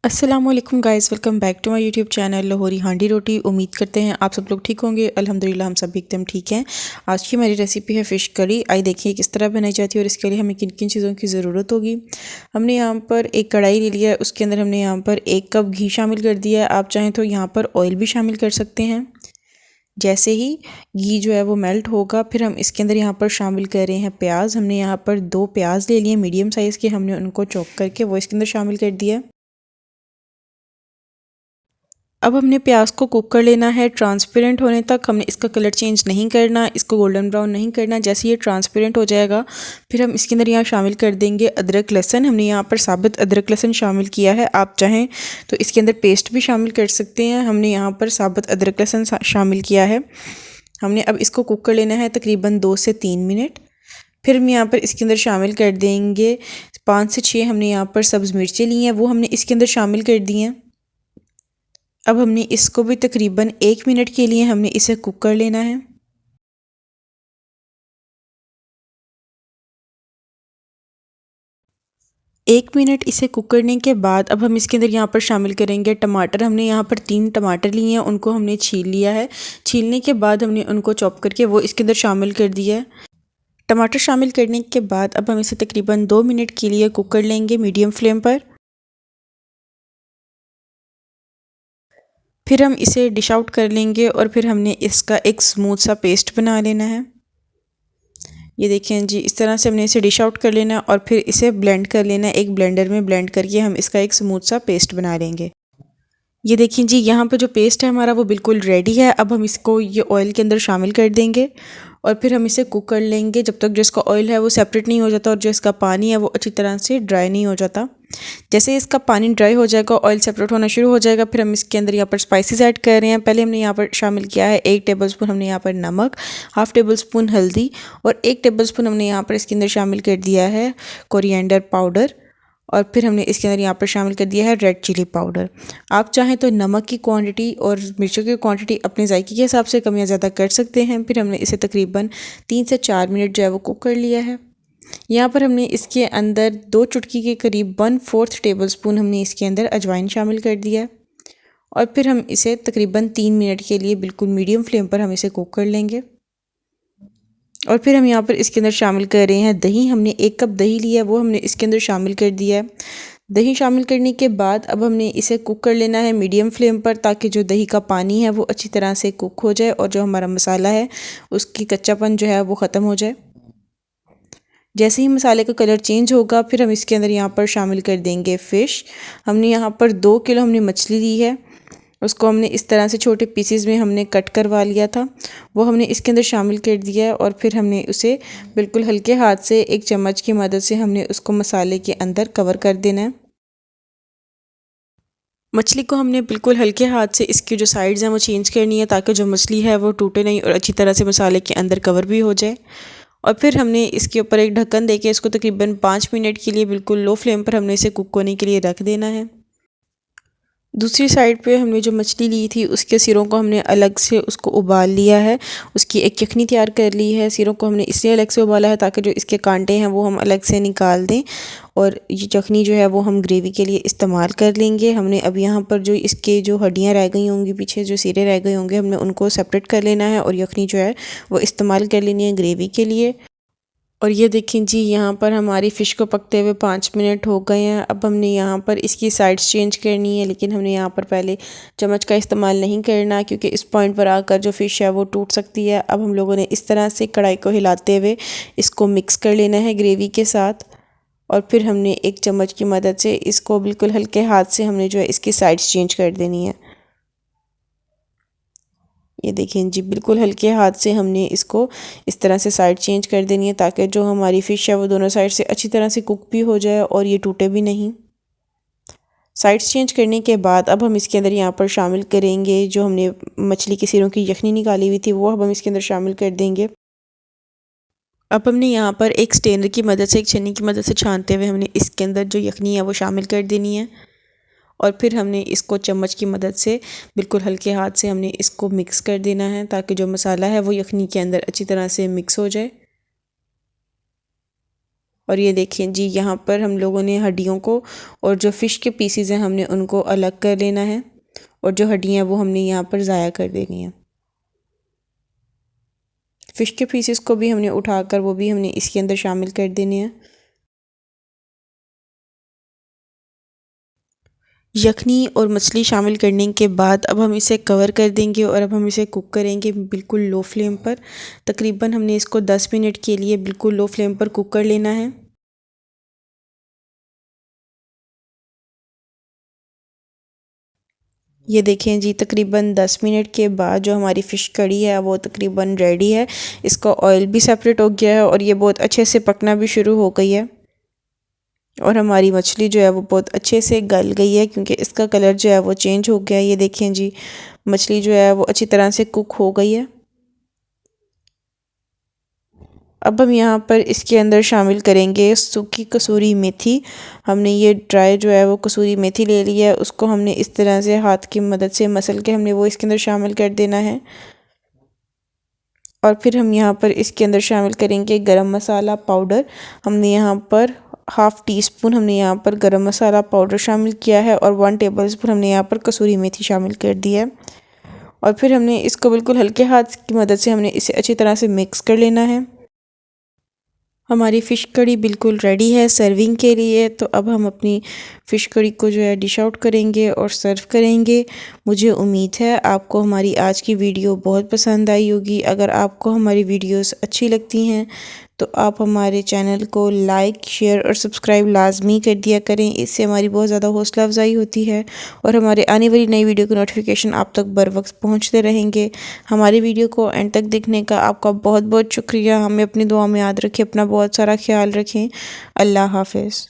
अस्सलामुअलैकुम guys, welcome back to my YouTube channel Lahori Handi Roti. उम्मीद करते हैं आप सब लोग ठीक होंगे। अल्हम्दुलिल्लाह हम सब भी एकदम ठीक हैं। आज की हमारी रेसिपी है फ़िश करी। आइए देखिए किस तरह बनाई जाती है और इसके लिए हमें किन किन चीज़ों की ज़रूरत होगी। हमने यहाँ पर एक कढ़ाई ले लिया है, उसके अंदर हमने यहाँ पर 1 कप घी शामिल कर दिया है। आप चाहें तो यहाँ पर ऑयल भी शामिल कर सकते हैं। जैसे ही घी जो है वो मेल्ट होगा, फिर हम इसके अंदर यहाँ पर शामिल कर रहे हैं प्याज। हमने यहाँ पर 2 प्याज ले लिए मीडियम साइज़ के, हमने उनको चॉप करके वो इसके अंदर शामिल कर दिया है। अब हमने प्याज को कुक कर लेना है ट्रांसपेरेंट होने तक। हमने इसका कलर चेंज नहीं करना, इसको गोल्डन ब्राउन नहीं करना। जैसे ये ट्रांसपेरेंट हो जाएगा, फिर हम इसके अंदर यहाँ शामिल कर देंगे अदरक लहसुन। हमने यहाँ पर साबुत अदरक लहसुन शामिल किया है, आप चाहें तो इसके अंदर पेस्ट भी शामिल कर सकते हैं। हमने यहाँ पर साबुत अदरक लहसुन शामिल किया है। हमने अब इसको कुक कर लेना है तकरीबन 2 से 3 मिनट। फिर हम यहाँ पर इसके अंदर शामिल कर देंगे 5 से 6 हमने यहाँ पर सब्ज़ मिर्चें ली हैं, वो हमने इसके अंदर शामिल कर दी हैं। अब हमने इसको भी तकरीबन 1 मिनट के लिए हमने इसे कुक कर लेना है। एक मिनट इसे कुक करने के बाद अब हम इसके अंदर यहाँ पर शामिल करेंगे टमाटर। हमने यहाँ पर 3 टमाटर लिए हैं, उनको हमने छील लिया है। छीलने के बाद हमने उनको चॉप करके वो इसके अंदर शामिल कर दिया है। टमाटर शामिल करने के बाद अब हम इसे तकरीबन 2 मिनट के लिए कुक कर लेंगे मीडियम फ्लेम पर। फिर हम इसे डिश आउट कर लेंगे और फिर हमने इसका एक स्मूथ सा पेस्ट बना लेना है। ये देखें जी, इस तरह से हमने इसे डिश आउट कर लेना और फिर इसे ब्लेंड कर लेना है। एक ब्लेंडर में ब्लेंड करके हम इसका एक स्मूथ सा पेस्ट बना लेंगे। ये देखिए जी, यहाँ पे जो पेस्ट है हमारा वो बिल्कुल रेडी है। अब हम इसको ये ऑयल के अंदर शामिल कर देंगे और फिर हम इसे कुक कर लेंगे जब तक जो इसका ऑयल है वो सेपरेट नहीं हो जाता और जो इसका पानी है वो अच्छी तरह से ड्राई नहीं हो जाता। जैसे इसका पानी ड्राई हो जाएगा, ऑयल सेपरेट होना शुरू हो जाएगा, फिर हम इसके अंदर यहाँ पर स्पाइसेस ऐड कर रहे हैं। पहले हमने यहाँ पर शामिल किया है 1 टेबलस्पून हमने यहाँ पर नमक, हाफ़ टेबल स्पून हल्दी और 1 टेबल स्पून हमने यहाँ पर इसके अंदर शामिल कर दिया है कोरिएंडर पाउडर। और फिर हमने इसके अंदर यहाँ पर शामिल कर दिया है रेड चिली पाउडर। आप चाहें तो नमक की क्वांटिटी और मिर्चों की क्वांटिटी अपने जायके के हिसाब से कम या ज़्यादा कर सकते हैं। फिर हमने इसे तकरीबन 3 से 4 मिनट जो है वो कुक कर लिया है। यहाँ पर हमने इसके अंदर 2 चुटकी के करीब 1/4 टेबल स्पून हमने इसके अंदर अजवाइन शामिल कर दिया है और फिर हम इसे तकरीबन 3 मिनट के लिए बिल्कुल मीडियम फ्लेम पर हम इसे कुक कर लेंगे। और फिर हम यहाँ पर इसके अंदर शामिल कर रहे हैं दही। हमने 1 कप दही लिया है, वो हमने इसके अंदर शामिल कर दिया है। दही शामिल करने के बाद अब हमने इसे कुक कर लेना है मीडियम फ्लेम पर, ताकि जो दही का पानी है वो अच्छी तरह से कुक हो जाए और जो हमारा मसाला है उसकी कच्चापन जो है वो ख़त्म हो जाए। जैसे ही मसाले का कलर चेंज होगा, फिर हम इसके अंदर यहाँ पर शामिल कर देंगे फ़िश। हमने यहाँ पर 2 किलो हमने मछली ली है, उसको हमने इस तरह से छोटे पीसेस में हमने कट करवा लिया था, वो हमने इसके अंदर शामिल कर दिया है और फिर हमने उसे बिल्कुल हल्के हाथ से एक चम्मच की मदद से हमने उसको मसाले के अंदर कवर कर देना है। मछली को हमने बिल्कुल हल्के हाथ से इसकी जो साइड्स हैं वो चेंज करनी है, ताकि जो मछली है वो टूटे नहीं और अच्छी तरह से मसाले के अंदर कवर भी हो जाए। और फिर हमने इसके ऊपर एक ढक्कन देके इसको तकरीबन 5 मिनट के लिए बिल्कुल लो फ्लेम पर हमने इसे कुक होने के लिए रख देना है। दूसरी साइड पे हमने जो मछली ली थी उसके सिरों को हमने अलग से उसको उबाल लिया है, उसकी एक यखनी तैयार कर ली है। सिरों को हमने इसलिए अलग से उबाला है ताकि जो इसके कांटे हैं वो हम अलग से निकाल दें और ये यखनी जो है वो हम ग्रेवी के लिए इस्तेमाल कर लेंगे। हमने अब यहाँ पर जो इसके जो हड्डियाँ रह गई होंगी, पीछे जो सिरे रह गए होंगे, हमने उनको सेपरेट कर लेना है और यखनी जो है वो इस्तेमाल कर लेनी है ग्रेवी के लिए। और ये देखें जी, यहाँ पर हमारी फ़िश को पकते हुए 5 मिनट हो गए हैं। अब हमने यहाँ पर इसकी साइड्स चेंज करनी है, लेकिन हमने यहाँ पर पहले चम्मच का इस्तेमाल नहीं करना, क्योंकि इस पॉइंट पर आकर जो फ़िश है वो टूट सकती है। अब हम लोगों ने इस तरह से कढ़ाई को हिलाते हुए इसको मिक्स कर लेना है ग्रेवी के साथ और फिर हमने एक चम्मच की मदद से इसको बिल्कुल हल्के हाथ से हमने जो है इसकी साइड्स चेंज कर देनी है। ये देखें जी, बिल्कुल हल्के हाथ से हमने इसको इस तरह से साइड चेंज कर देनी है, ताकि जो हमारी फ़िश है वो दोनों साइड से अच्छी तरह से कुक भी हो जाए और ये टूटे भी नहीं। साइड्स चेंज करने के बाद अब हम इसके अंदर यहाँ पर शामिल करेंगे जो हमने मछली के सिरों की यखनी निकाली हुई थी, वो अब हम इसके अंदर शामिल कर देंगे। अब हमने यहाँ पर एक स्टेनर की मदद से, एक छन्नी की मदद से छानते हुए हमने इसके अंदर जो यखनी है वो शामिल कर देनी है और फिर हमने इसको चम्मच की मदद से बिल्कुल हल्के हाथ से हमने इसको मिक्स कर देना है, ताकि जो मसाला है वो यखनी के अंदर अच्छी तरह से मिक्स हो जाए। और ये देखिए जी, यहाँ पर हम लोगों ने हड्डियों को और जो फ़िश के पीसीज हैं हमने उनको अलग कर लेना है, और जो हड्डियाँ वो हमने यहाँ पर ज़ाया कर देनी है। फ़िश के पीसेस को भी हमने उठाकर वो भी हमने इसके अंदर शामिल कर देने हैं। यखनी और मछली शामिल करने के बाद अब हम इसे कवर कर देंगे और अब हम इसे कुक करेंगे बिल्कुल लो फ्लेम पर। तकरीबन हमने इसको 10 मिनट के लिए बिल्कुल लो फ्लेम पर कुक कर लेना है। ये देखें जी, तकरीबन 10 मिनट के बाद जो हमारी फ़िश कड़ी है वो तकरीबन रेडी है। इसका ऑयल भी सेपरेट हो गया है और ये बहुत अच्छे से पकना भी शुरू हो गई है, और हमारी मछली जो है वो बहुत अच्छे से गल गई है क्योंकि इसका कलर जो है वो चेंज हो गया है। ये देखें जी, मछली जो है वो अच्छी तरह से कुक हो गई है। अब हम यहाँ पर इसके अंदर शामिल करेंगे सूखी कसूरी मेथी। हमने ये ड्राई जो है वो कसूरी मेथी ले ली है, उसको हमने इस तरह से हाथ की मदद से मसल के हमने वो इसके अंदर शामिल कर देना है। और फिर हम यहाँ पर इसके अंदर शामिल करेंगे गरम मसाला पाउडर। हमने यहाँ पर हाफ़ टी स्पून हमने यहाँ पर गरम मसाला पाउडर शामिल किया है, और 1 टेबल स्पून हमने यहाँ पर कसूरी मेथी शामिल कर दी है। और फिर हमने इसको बिल्कुल हल्के हाथ की मदद से हमने इसे अच्छी तरह से मिक्स कर लेना है। हमारी फ़िश कड़ी बिल्कुल रेडी है सर्विंग के लिए। तो अब हम अपनी फ़िश कड़ी को जो है डिश आउट करेंगे और सर्व करेंगे। मुझे उम्मीद है आपको हमारी आज की वीडियो बहुत पसंद आई होगी। अगर आपको हमारी वीडियोस अच्छी लगती हैं तो आप हमारे चैनल को लाइक, शेयर और सब्सक्राइब लाजमी कर दिया करें। इससे हमारी बहुत ज़्यादा हौसला अफजाई होती है और हमारे आने वाली नई वीडियो के नोटिफिकेशन आप तक बर वक्त पहुँचते रहेंगे। हमारी वीडियो को एंड तक देखने का आपका बहुत बहुत शुक्रिया। हमें अपनी दुआ में याद रखें, अपना बहुत सारा ख्याल रखें। अल्लाह हाफ़िज़।